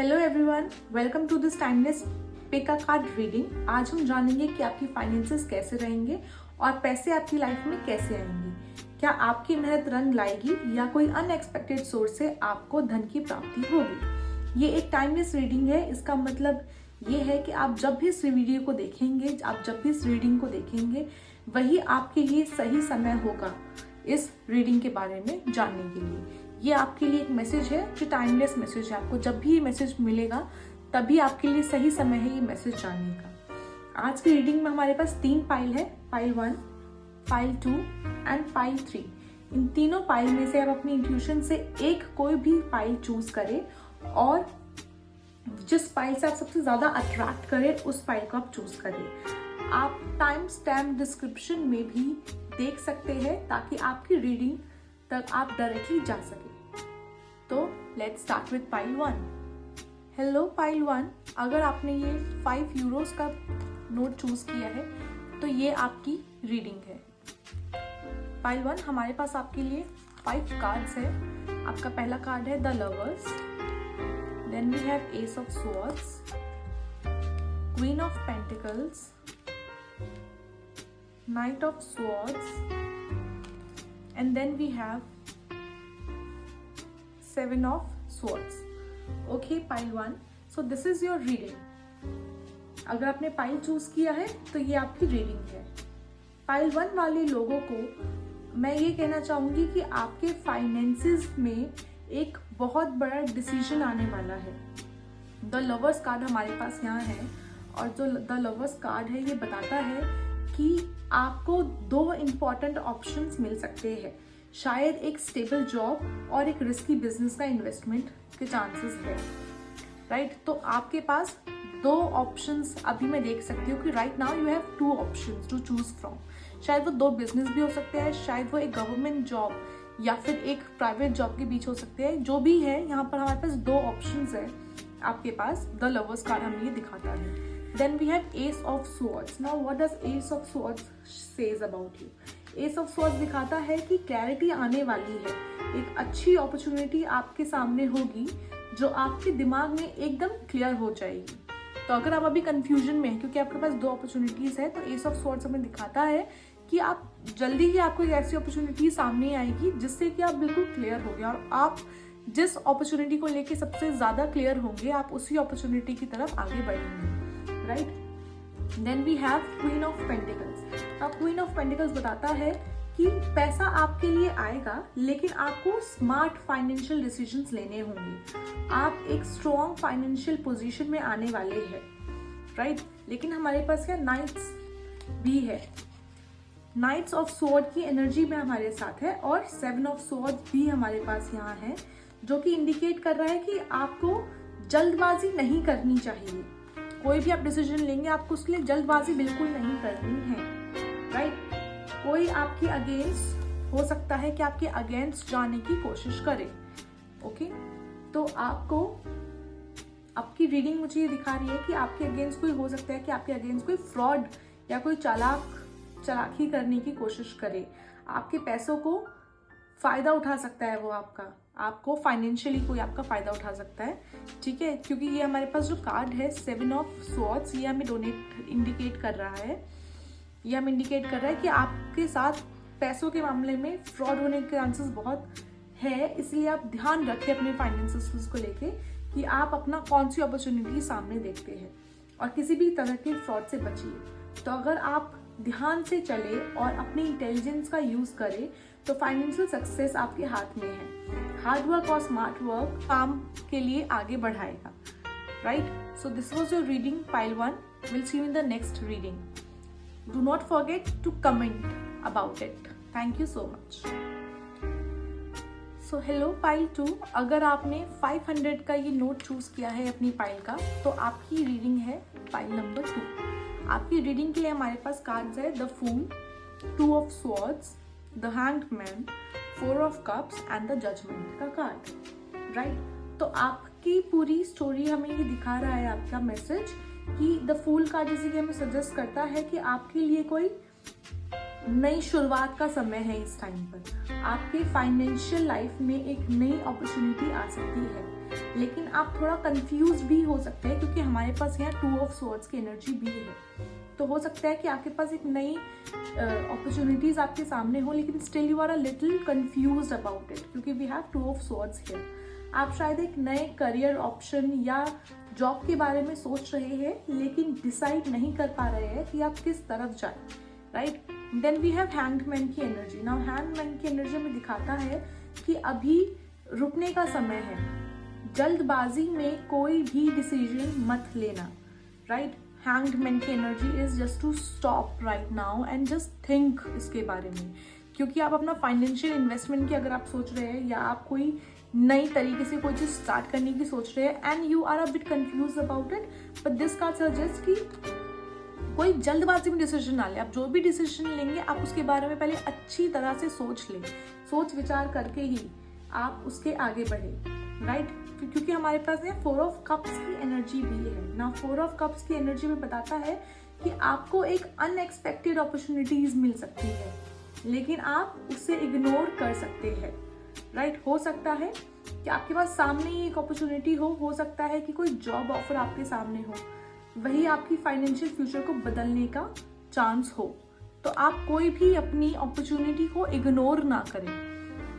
Hello everyone, welcome to this timeless pick a card reading. आज हम जानेंगे कि आपकी फाइनेंसेस कैसे रहेंगे और पैसे आपकी लाइफ में कैसे आएंगे। क्या आपकी मेहनत रंग लाएगी या कोई अनएक्सपेक्टेड सोर्स से आपको धन की प्राप्ति होगी। ये एक टाइमलेस रीडिंग है। इसका मतलब ये है कि आप जब भी इस वीडियो को देखेंगे, आप जब भी इस रीडिंग को देखेंगे, वही आपके लिए सही समय होगा इस रीडिंग के बारे में जानने के लिए। ये आपके लिए एक मैसेज है जो टाइमलेस मैसेज है। आपको जब भी ये मैसेज मिलेगा तभी आपके लिए सही समय है ये मैसेज जानने का। आज की रीडिंग में हमारे पास 3 पाइल है, पाइल 1, पाइल 2 एंड पाइल 3। इन तीनों पाइल में से आप अपनी इंट्यूशन से एक कोई भी पाइल चूज करें और जिस पाइल से आप सबसे ज्यादा अट्रैक्ट करें उस पाइल को आप चूज करें। आप टाइम स्टैम्प डिस्क्रिप्शन में भी देख सकते हैं ताकि आपकी रीडिंग तक आप डायरेक्टली जा सके। तो let's start with pile 1। Hello pile 1, अगर आपने ये 5 यूरोस का नोट चूज किया है तो ये आपकी रीडिंग है। पाइल 1 हमारे पास आपके लिए 5 कार्ड्स है। आपका पहला कार्ड है the lovers, then we have ace of swords, queen of pentacles, knight of swords, and then we have 7 of swords. Okay, pile 1. So this is your reading. अगर आपने पाइल चूज किया है तो ये आपकी रीडिंग है। Pile 1 वाले लोगों को मैं ये कहना चाहूंगी कि आपके फाइनेंसेस में एक बहुत बड़ा डिसीजन आने वाला है। द लवर्स कार्ड हमारे पास यहाँ है और जो द लवर्स कार्ड है ये बताता है कि आपको 2 इम्पॉर्टेंट ऑप्शंस मिल सकते हैं। शायद एक स्टेबल जॉब और एक रिस्की बिजनेस का इन्वेस्टमेंट के चांसेस है, राइट। तो आपके पास 2 ऑप्शंस अभी मैं देख सकती हूँ कि right now you have 2 options to choose from. शायद वो 2 बिजनेस भी हो सकते हैं, शायद वो एक गवर्नमेंट जॉब या फिर एक प्राइवेट जॉब के बीच हो सकते हैं। जो भी है यहाँ पर हमारे पास 2 ऑप्शंस है आपके पास। द लवर्स कार्ड हमें ये दिखाता है। Then we have Ace of Swords. Now what does Ace of Swords says about you? Ace of Swords दिखाता है कि क्लैरिटी आने वाली है। एक अच्छी अपॉर्चुनिटी आपके सामने होगी जो आपके दिमाग में एकदम क्लियर हो जाएगी। तो अगर आप अभी कंफ्यूजन में हैं क्योंकि आपके पास 2 अपॉर्चुनिटीज है, तो Ace of Swords हमें दिखाता है कि आप जल्दी ही आपको एक ऐसी अपॉर्चुनिटी सामने आएगी जिससे कि आप बिल्कुल क्लियर हो गए और आप जिस अपॉर्चुनिटी को लेके सबसे ज्यादा क्लियर होंगे आप उसी अपॉर्चुनिटी की तरफ आगे बढ़ेंगे, right. Then we have queen of pentacles. अब क्वीन ऑफ पेंटिकल्स बताता है कि पैसा आपके लिए आएगा लेकिन आपको स्मार्ट फाइनेंशियल डिसीजंस लेने होंगे। आप एक स्ट्रॉन्ग फाइनेंशियल पोजीशन में आने वाले हैं, राइट। लेकिन हमारे पास क्या नाइट्स भी है। नाइट्स ऑफ स्वॉर्ड की एनर्जी में हमारे साथ है और 7 ऑफ स्वॉर्ड भी हमारे पास यहाँ है, जो कि इंडिकेट कर रहा है कि आपको जल्दबाजी नहीं करनी चाहिए। कोई भी आप डिसीजन लेंगे आपको उसके लिए जल्दबाजी बिल्कुल नहीं करनी है, राइट। कोई आपके अगेंस्ट हो सकता है कि आपके अगेंस्ट जाने की कोशिश करे, ओके। तो आपको आपकी रीडिंग मुझे ये दिखा रही है कि आपके अगेंस्ट कोई हो सकता है कि आपके अगेंस्ट कोई फ्रॉड या कोई चालाकी करने की कोशिश करे। आपके पैसों को फायदा उठा सकता है वो आपको फाइनेंशियली कोई आपका फायदा उठा सकता है, ठीक है। क्योंकि ये हमारे पास जो कार्ड है 7 ऑफ स्वॉर्ड्स, ये हमें इंडिकेट कर रहा है। ये हमें इंडिकेट कर रहा है कि आपके साथ पैसों के मामले में फ्रॉड होने के चांसेस बहुत है। इसलिए आप ध्यान रखें अपने फाइनेंसेस को लेके कि आप अपना कौन सी अपॉर्चुनिटी सामने देखते हैं और किसी भी तरह के फ्रॉड से बचिए। तो अगर आप ध्यान से चले और अपनी इंटेलिजेंस का यूज करें तो फाइनेंशियल सक्सेस आपके हाथ में है। हार्ड वर्क और स्मार्ट वर्क काम के लिए आगे बढ़ाएगा, right. So this was your reading pile 1. Will see you in the next reading. Do not forget to comment about it. Thank you so much. So hello pile 2, अगर आपने 500 का ये नोट चूज किया है अपनी पाइल का तो आपकी रीडिंग है पाइल नंबर 2. आपकी रीडिंग के लिए हमारे पास कार्ड्स है the fool, 2 of swords, the hanged man, 4 of cups and the judgement का कार्ड, राइट। तो आपकी पूरी स्टोरी हमें ये दिखा रहा है आपका मैसेज कि द फूल कार्ड जैसे कि हमें सजेस्ट करता है कि आपके लिए कोई नई शुरुआत का समय है। इस टाइम पर आपके फाइनेंशियल लाइफ में एक नई अपॉर्चुनिटी आ सकती है। लेकिन आप थोड़ा कंफ्यूज भी हो सकते हैं क्योंकि हमारे पास यहाँ 2 ऑफ स्वॉर्ड्स की एनर्जी भी है। तो हो सकता है कि आपके पास एक नई अपॉर्चुनिटीज आपके सामने हो, लेकिन still you are a little confused about it क्योंकि we have 2 of swords here. आप शायद एक नए करियर ऑप्शन या जॉब के बारे में सोच रहे हैं, लेकिन डिसाइड नहीं कर पा रहे हैं कि आप किस तरफ जाए, right. Then we have hangman की एनर्जी। नाउ हैंगमैन की एनर्जी में दिखाता है कि अभी रुकने का समय है, जल्दबाजी में कोई भी डिसीजन मत लेना, राइट। हैंगमैन की energy is just to stop right now and just think इसके बारे में, क्योंकि आप अपना फाइनेंशियल इन्वेस्टमेंट की अगर आप सोच रहे हैं या आप कोई नई तरीके से कोई चीज स्टार्ट करने की सोच रहे हैं and you are a bit confuse about it, but this card suggest कि कोई जल्दबाजी में डिसीजन ना ले। आप जो भी डिसीजन लेंगे आप उसके बारे में पहले अच्छी तरह से सोच लें, सोच विचार करके ही आप उसके आगे बढ़े, राइट। क्योंकि हमारे पास यहाँ 4 ऑफ कप्स की एनर्जी भी है ना। 4 ऑफ कप्स की एनर्जी में बताता है कि आपको एक अनएक्सपेक्टेड अपॉर्चुनिटीज मिल सकती है, लेकिन आप उसे इग्नोर कर सकते हैं, राइट। हो सकता है कि आपके पास सामने ही एक अपॉर्चुनिटी हो सकता है कि कोई जॉब ऑफर आपके सामने हो, वही आपकी फाइनेंशियल फ्यूचर को बदलने का चांस हो। तो आप कोई भी अपनी अपॉर्चुनिटी को इग्नोर ना करें,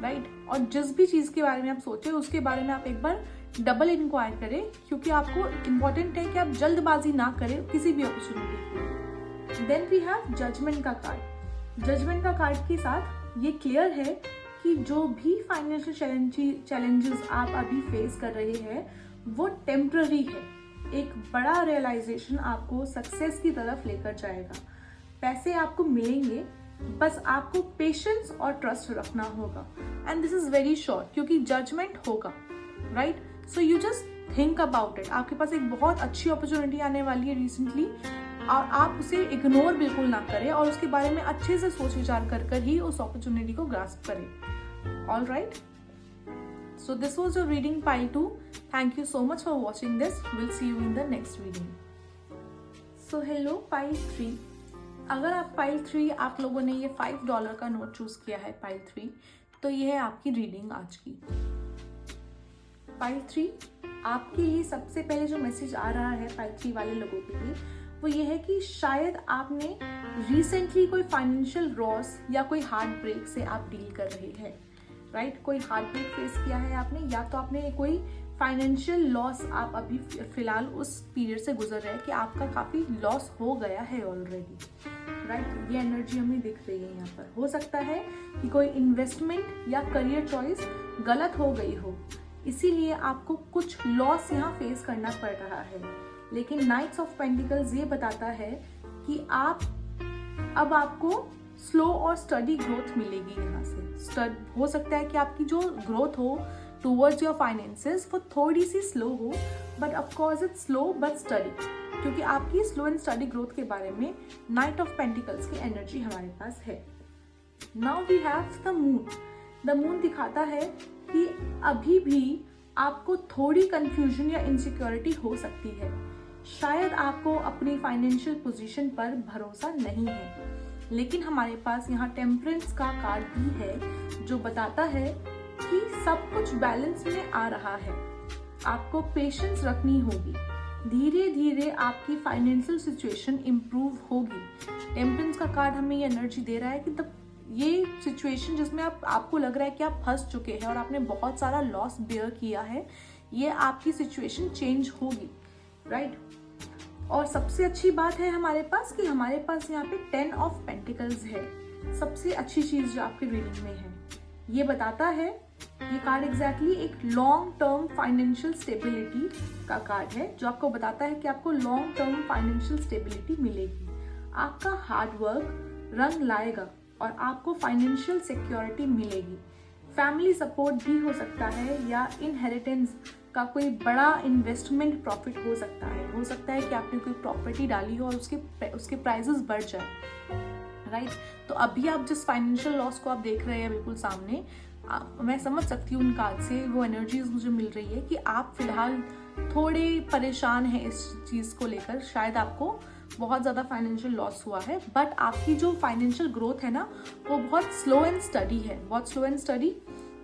राइट। और जिस भी चीज़ के बारे में आप सोचें उसके बारे में आप एक बार डबल इंक्वायर करें, क्योंकि आपको इम्पोर्टेंट है कि आप जल्दबाजी ना करें किसी भी अपॉर्चुनिटी की। देन वी हैव जजमेंट का कार्ड। जजमेंट का कार्ड के साथ ये क्लियर है कि जो भी फाइनेंशियल चैलेंजेस आप अभी फेस कर रहे हैं वो टेम्पररी है। एक बड़ा रियलाइजेशन आपको सक्सेस की तरफ लेकर जाएगा। पैसे आपको मिलेंगे, बस आपको पेशेंस और ट्रस्ट रखना होगा and this is very sure, क्योंकि जजमेंट होगा, right. So you just think about it. आपके पास एक बहुत अच्छी अपॉर्चुनिटी आने वाली है रिसेंटली, और आप उसे इग्नोर बिल्कुल ना करें और उसके बारे में अच्छे से सोच विचार कर ही उस अपॉर्चुनिटी को ग्रास्प करें। All right, so this was your reading pile 2. Thank you so much for watching this. Will see you in the next reading. So hello pile 3. अगर आप पाइल 3 आप लोगों ने ये $5 का नोट चूज किया है पाइल 3, तो ये है आपकी रीडिंग आज की. पाइल 3 आपके लिए सबसे पहले जो मैसेज आ रहा है पाइल 3 वाले लोगों के लिए वो ये है कि शायद आपने रिसेंटली कोई फाइनेंशियल लॉस या कोई हार्ट ब्रेक से आप डील कर रहे हैं, राइट. कोई हार्ट ब्रेक फेस किया है आपने, या तो आपने कोई फाइनेंशियल लॉस आप अभी फिलहाल उस पीरियड से गुजर रहे हैं कि आपका काफ़ी लॉस हो गया है ऑलरेडी, राइट. ये एनर्जी हमें दिख रही है यहाँ पर. हो सकता है कि कोई इन्वेस्टमेंट या करियर चॉइस गलत हो गई हो, इसीलिए आपको कुछ लॉस यहाँ फेस करना पड़ रहा है. लेकिन नाइट्स ऑफ पेंटिकल्स ये बताता है कि अब आपको स्लो और स्टडी ग्रोथ मिलेगी यहाँ से. हो सकता है कि आपकी जो ग्रोथ हो टूवर्ड्स योर फाइनेंसेस वो थोड़ी सी स्लो हो, but of course it's slow but steady, क्योंकि आपकी स्लो एंड स्टडी ग्रोथ के बारे में नाइट ऑफ पेंटिकल्स की एनर्जी हमारे पास है. Now we have the moon. The moon दिखाता है कि अभी भी आपको थोड़ी कंफ्यूजन या इनसिक्योरिटी हो सकती है. शायद आपको अपनी फाइनेंशियल पोजीशन पर भरोसा नहीं है, लेकिन हमारे पास यहाँ टेम्परेंस का कार्ड भी है जो बताता है कि सब कुछ बैलेंस में आ रहा है. आपको पेशेंस रखनी होगी. धीरे धीरे आपकी फाइनेंशियल सिचुएशन इम्प्रूव होगी. टेम्परेंस का कार्ड हमें ये एनर्जी दे रहा है कि ये सिचुएशन जिसमें आपको लग रहा है कि आप फंस चुके हैं और आपने बहुत सारा लॉस बेयर किया है, ये आपकी सिचुएशन चेंज होगी, राइट. और सबसे अच्छी बात है हमारे पास कि हमारे पास यहाँ पे 10 ऑफ पेंटिकल्स है. सबसे अच्छी चीज जो आपकी रीडिंग में है, ये बताता है, ये कार्ड एग्जैक्टली एक लॉन्ग टर्म फाइनेंशियल स्टेबिलिटी का कार्ड है जो आपको बताता है कि आपको लॉन्ग टर्म फाइनेंशियल स्टेबिलिटी मिलेगी. आपका हार्ड वर्क रंग लाएगा और आपको फाइनेंशियल सिक्योरिटी मिलेगी. फैमिली सपोर्ट भी हो सकता है या इनहेरिटेंस का कोई बड़ा इन्वेस्टमेंट प्रॉफिट हो सकता है. हो सकता है कि आपने कोई प्रॉपर्टी डाली हो और उसके प्राइसेस बढ़ जाए, राइट. तो अभी आप जिस फाइनेंशियल लॉस को आप देख रहे हैं बिल्कुल सामने, मैं समझ सकती हूँ उन कार्ड से. वो एनर्जीज मुझे मिल रही है कि आप फिलहाल थोड़े परेशान हैं इस चीज़ को लेकर. शायद आपको बहुत ज़्यादा फाइनेंशियल लॉस हुआ है, बट आपकी जो फाइनेंशियल ग्रोथ है ना वो बहुत स्लो एंड स्टडी है. बहुत स्लो एंड स्टडी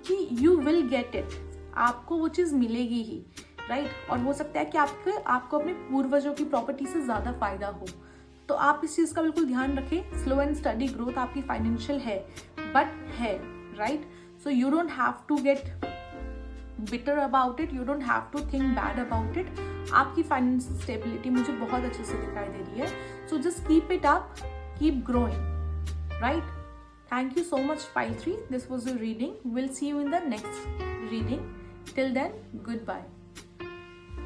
कि यू विल गेट इट. आपको वो चीज़ मिलेगी ही, राइट। और हो सकता है कि आपको अपने पूर्वजों की प्रॉपर्टी से ज़्यादा फायदा हो। तो आप इस चीज़ का बिल्कुल ध्यान रखें। स्लो एंड स्टडी ग्रोथ आपकी फाइनेंशियल है, बट है, right. So you don't have to get bitter about it, you don't have to think bad about it. आपकी फाइनेंशियल स्टेबिलिटी मुझे बहुत अच्छे से दिखाई दे रही है। So just keep it up, keep growing, right. Thank you so much, Pile 3. This was your reading. We'll see you in the next reading. Till then, goodbye.